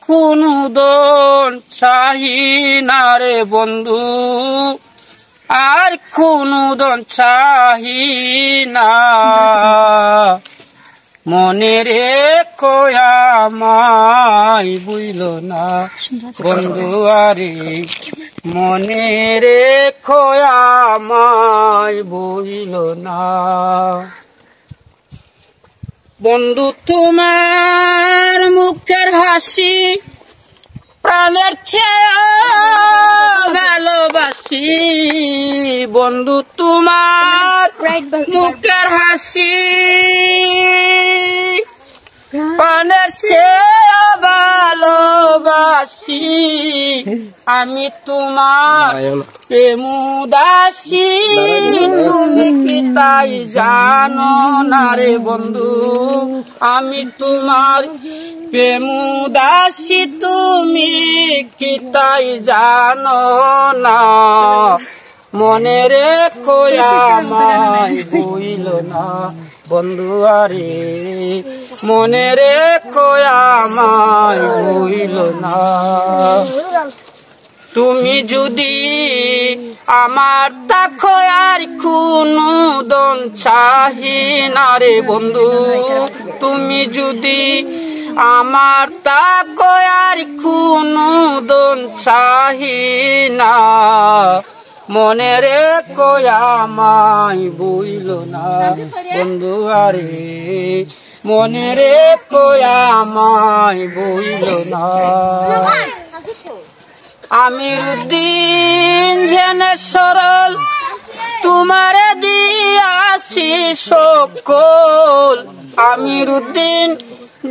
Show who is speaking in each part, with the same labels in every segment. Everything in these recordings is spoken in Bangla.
Speaker 1: খুনুদন চাহি না রে বন্ধু, আর খুনুদন চাহি না। মনে রেখো আমায় বুইল না বন্ধু আরে, মনে রেখো আমায় বুইল না। বন্ধু তোমার মুখের হাসি প্রাণের চেয়ে ভালোবাসি, বন্ধু তোমার মুখের হাসি প্রাণের চেয়ে ভালোবাসি। আমি তোমার প্রেমদাসী, তুমি কি তাই জানো না রে বন্ধু, আমি তোমার প্রেমদাসী, তুমি কি তাই জানো না। মনে রেখো আমায় বুইল না বন্ধু আরে, মনে রেখো আমায় বুইল না। তুমি যদি আমার তাকো আর খুনুদন চাহি না রে বন্ধু, তুমি যদি আমার তাকো আর খুনুদন চাহি না। মনে রেখো আমায় বুইল না বন্ধু আরে, মনে রেখো আমায় বুইল না। আমিরুদ্দিন জেনে সরল তোমারে দিয়াছি সকল, আমিরুদ্দিন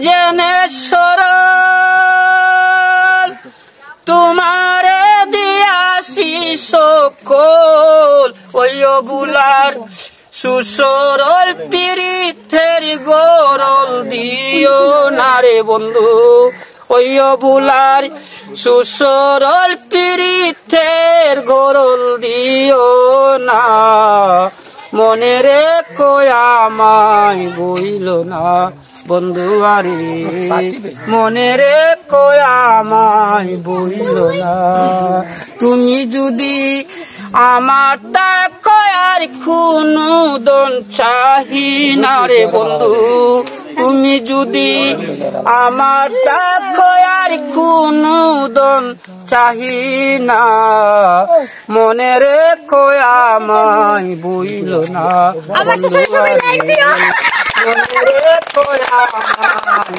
Speaker 1: জেনে সরল তোমারে দিয়াছি সকল। ওই বুলার সুসরল পিরিথের গরল দিও না রে বন্ধু, ওই বুলার সুসরল পিরিথের গরল দিও না। মনে রেখো আমায় বুইল না বন্ধু আরে, মনে রেখো আমায় বুইল না। তুমি যদি আমার তাকো আর খুনুদন চাহি না রে বন্ধু, তুমি যদি আমার তাকো আর খুনুদন চাহি না। মনে রেখো আমায় বুইল না বন্ধু আরে, মনে রেখো আমায়।